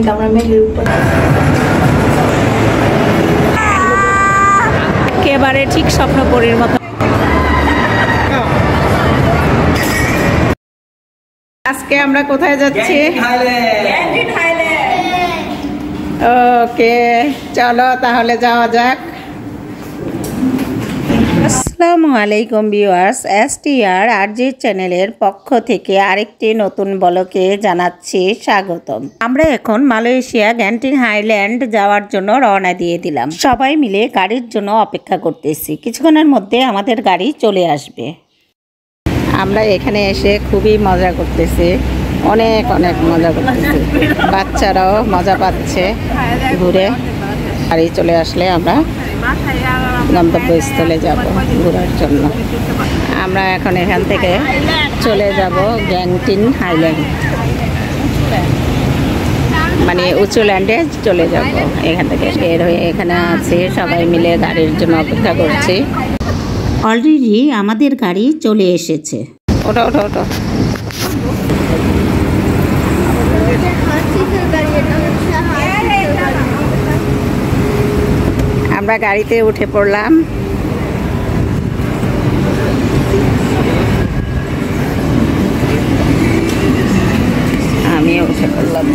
মেঘ, আমরা মেঘের উপরে একেবারে ঠিক স্বপ্নপুরীর মতো। আজকে আমরা কোথায় যাচ্ছি? ওকে, চলো তাহলে যাওয়া যাক। আসসালামু আলাইকুম ভিউয়ার্স, STR RG চ্যানেলের পক্ষ থেকে আরেকটি নতুন ব্লগে জানাচ্ছি স্বাগতম। আমরা এখন মালয়েশিয়া গ্যান্টিং হাইল্যান্ড যাওয়ার জন্য রওনা দিয়ে দিলাম। সবাই মিলে গাড়ির জন্য অপেক্ষা করতেছি, কিছুক্ষণের মধ্যে আমাদের গাড়ি চলে আসবে। আমরা এখানে এসে খুবই মজা করতেছি, অনেক মজা করতেছি। বাচ্চারাও মজা পাচ্ছে ঘুরে। গাড়ি চলে আসলে আমরা গন্তব্যস্থলে যাব ঘোরার জন্য। আমরা এখন এখান থেকে চলে যাব গ্যান্টিং হাইল্যান্ড, মানে উঁচু ল্যান্ডে চলে যাব। এখান থেকে বের হয়ে এখানে আছি, সবাই মিলে গাড়ির জন্য অপেক্ষা করছি। অলরেডি আমাদের গাড়ি চলে এসেছে। ওটা ওটা ওটা আমরা গাড়িতে উঠে পড়লাম। আমিও উঠে পড়লাম।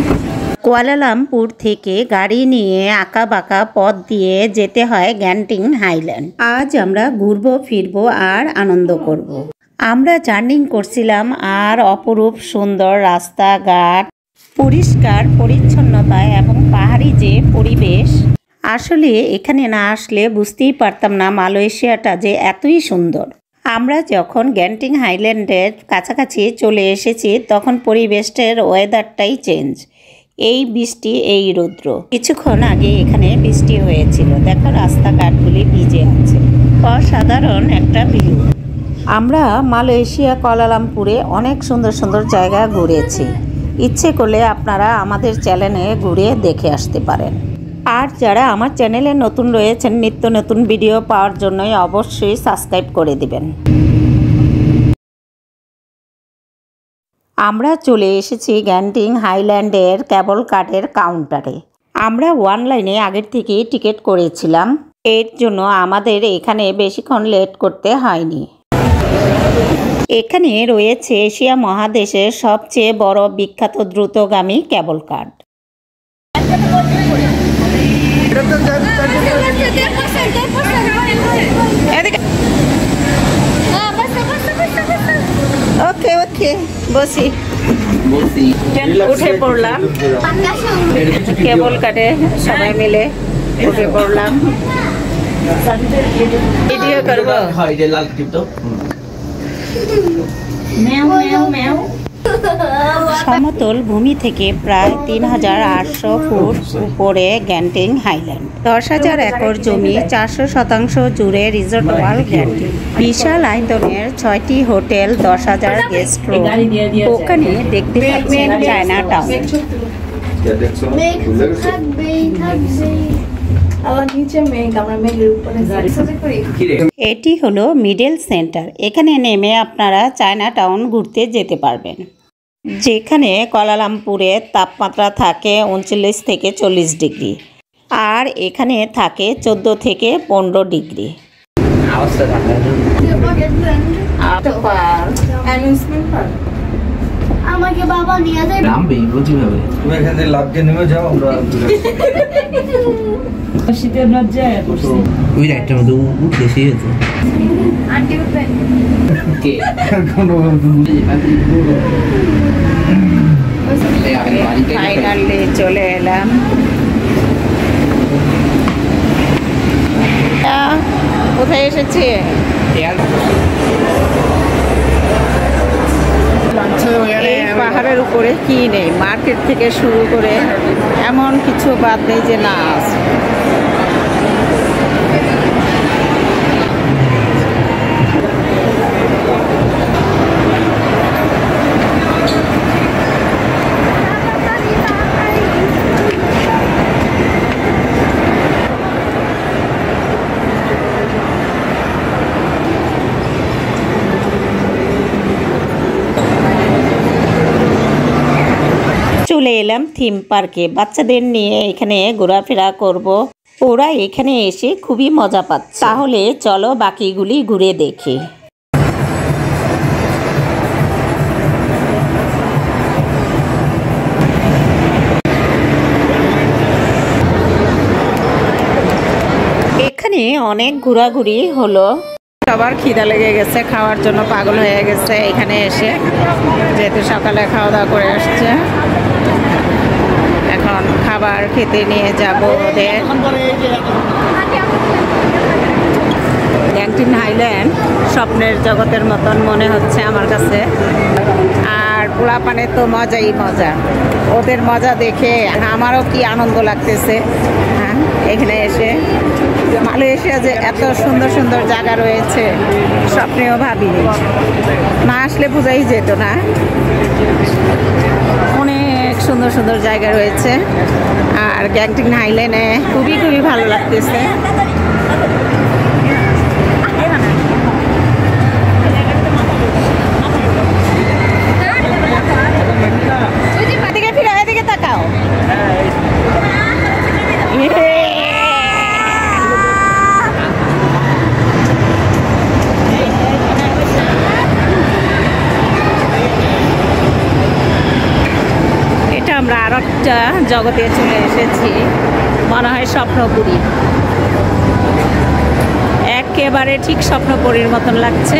কুয়ালালামপুর থেকে গাড়ি নিয়ে আঁকা বাঁকা পথ দিয়ে যেতে হয় গ্যান্টিং হাইল্যান্ড। আজ আমরা ঘুরবো ফিরবো আর আনন্দ করব। আমরা জার্নি করছিলাম আর অপরূপ সুন্দর রাস্তাঘাট, পরিষ্কার পরিচ্ছন্নতা এবং পাহাড়ি যে পরিবেশ, আসলে এখানে না আসলে বুঝতেই পারতাম না মালয়েশিয়াটা যে এতই সুন্দর। আমরা যখন গ্যান্টিং হাইল্যান্ডের কাছাকাছি চলে এসেছি তখন পরিবেশটার ওয়েদারটাই চেঞ্জ। এই বৃষ্টি, এই রৌদ্র। কিছুক্ষণ আগে এখানে বৃষ্টি হয়েছিল, দেখো রাস্তাঘাটগুলি ভিজে আছে। অসাধারণ একটা ভিউ। আমরা মালয়েশিয়া কুয়ালালামপুরে অনেক সুন্দর সুন্দর জায়গা ঘুরেছি। ইচ্ছে করলে আপনারা আমাদের চ্যানেলে ঘুরে দেখে আসতে পারেন। আর যারা আমার চ্যানেলে নতুন রয়েছেন, নিত্য নতুন ভিডিও পাওয়ার জন্যই অবশ্যই সাবস্ক্রাইব করে দিবেন। আমরা চলে এসেছি গ্যান্টিং হাইল্যান্ডের কেবল কার্ডের কাউন্টারে। আমরা অনলাইনে আগের থেকেই টিকিট করেছিলাম, এর জন্য আমাদের এখানে বেশিক্ষণ লেট করতে হয়নি। এখানে রয়েছে এশিয়া মহাদেশের সবচেয়ে বড় বিখ্যাত দ্রুতগামী কেবল কার্ড। ওকে ওকে, বসি উঠে পড়লাম কেবল কার্ডে, সবাই মিলে উঠে পড়লাম। ভিডিও করবো। সমতল ভূমি থেকে প্রায় ৩৮০০ ফুট উপরে গ্যান্টিং হাইল্যান্ড। ১০,০০০ একর জমি, ৪০০% জুড়ে রিসোর্ট ওয়াল গ্যান্টিং। বিশাল আয়তনের ৬টি হোটেল, ১০,০০০ গেস্ট রুম। ওখানে দেখতে পাচ্ছেন চায়না টাউন। এটি হলো মিডল সেন্টার। এখানে নেমে আপনারা চায়না টাউন ঘুরতে যেতে পারবেন, যেখানে কুয়ালালামপুরে তাপমাত্রা থাকে ৩৯ থেকে ৪০ ডিগ্রি, আর এখানে থাকে ১৪ থেকে ১৫ ডিগ্রি। আমাকে বাবা নিয়ে যায়। নামবেই প্রতিভাবে। তুমি এখানে লাভকে নেমে যাও, আমরা শীতের লজ্জায় ওই রাইটটার মধ্যে উঠে শিখেছে। আন্টি উঠবেন কে কোন ফাইনালি চলে এলাম। কোথায় এসেছি? এই পাহাড়ের উপরে কি নেই, মার্কেট থেকে শুরু করে এমন কিছু বাদ নেই যে না আছে। চলে এলাম থিম পার্কে, বাচ্চাদের নিয়ে এখানে ঘোরাফেরা করব। ওরা এখানে এসে খুবই মজা পাচ্ছে। তাহলে চলো বাকিগুলি ঘুরে দেখি। এখানে অনেক ঘোরাঘুরি হলো। সবার খিদা লেগে গেছে, খাওয়ার জন্য পাগল হয়ে গেছে এখানে এসে, যেহেতু সকালে খাওয়া দাওয়া করে আসছে। এখন খাবার খেতে নিয়ে যাব ওদের। গ্যাংটক হাইল্যান্ড স্বপ্নের জগতের মতন মনে হচ্ছে আমার কাছে। আর পোলাপানে তো মজাই মজা, ওদের মজা দেখে আমারও কি আনন্দ লাগতেছে। হ্যাঁ, এখানে এসে মালয়েশিয়া যে এত সুন্দর সুন্দর জায়গা রয়েছে স্বপ্নেও ভাবিনি, না আসলে বোঝাই যেত না। অনেক সুন্দর সুন্দর জায়গা রয়েছে, আর গ্যাংটক হাইল্যান্ডে খুবই খুবই ভালো লাগতেছে। এদিকে ফিরে, এদিকে তাকাও। এটা আমরা আর একটা জগতে চলে এসেছি, মনে হয় স্বপ্নপুরী। একেবারে ঠিক স্বপ্নপুরীর মতন লাগছে।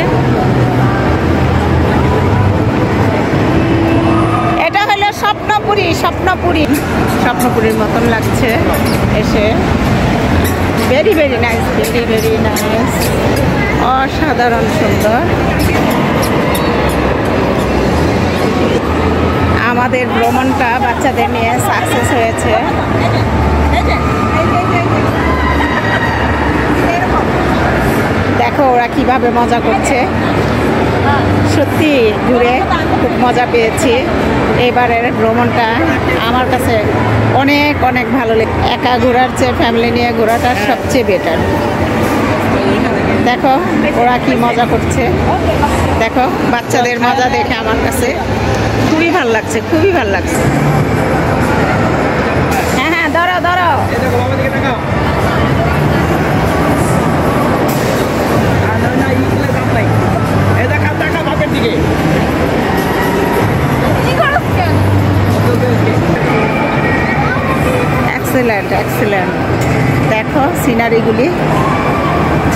এটা হলো স্বপ্নপুরী, স্বপ্নপুরী, স্বপ্নপুরীর মতন লাগছে এসে। Very very nice, very very nice, অসাধারণ সুন্দর। আমাদের ভ্রমণটা বাচ্চাদের নিয়ে সাকসেস হয়েছে। দেখো ওরা কিভাবে মজা করছে। সত্যি ঘুরে খুব মজা পেয়েছি। এবারের ভ্রমণটা আমার কাছে অনেক অনেক ভালো লেগে। একা ঘোরার চেয়ে ফ্যামিলি নিয়ে ঘোরাটা সবচেয়ে বেটার। দেখো ওরা কি মজা করছে, দেখো বাচ্চাদের মজা দেখে আমার কাছে খুবই ভালো লাগছে, খুবই ভালো লাগছে। হ্যাঁ হ্যাঁ, ধরো ধরো। Excellent excellent. দেখো সিনারিগুলি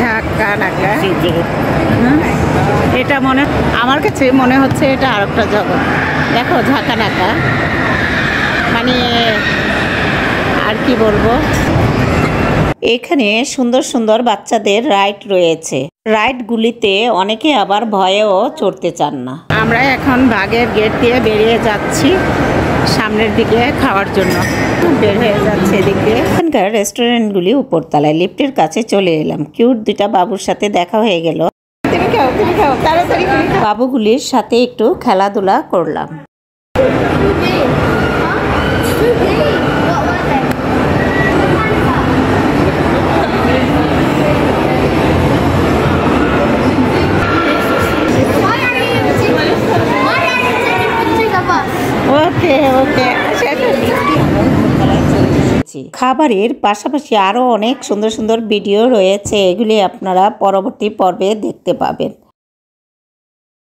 ঝাঁকা নাকা। এটা আমার কাছে মনে হচ্ছে এটা আর একটা জগৎ। দেখো ঝাঁকা নাকা, মানে আর কি বলবো। এখানে সুন্দর সুন্দর বাচ্চাদের রাইড রয়েছে। রাইডগুলিতে অনেকে আবার ভয়েও চড়তে চান না। আমরা এখন বাগের গেট দিয়ে বেরিয়ে যাচ্ছি সামনের দিকে খাওয়ার জন্য। বের হয়ে যাচ্ছে এদিকে। এখানকার রেস্টুরেন্টগুলি উপরতলায়। লিফটের কাছে চলে এলাম। কিউট দুটা বাবুর সাথে দেখা হয়ে গেল। তুমি খাও, তুমি খাও, তাড়াতাড়ি। বাবুগুলির সাথে একটু খেলাধুলা করলাম। ওকে ওকে। খাবারের পাশাপাশি আরও অনেক সুন্দর সুন্দর ভিডিও রয়েছে, এগুলি আপনারা পরবর্তী পর্বে দেখতে পাবেন।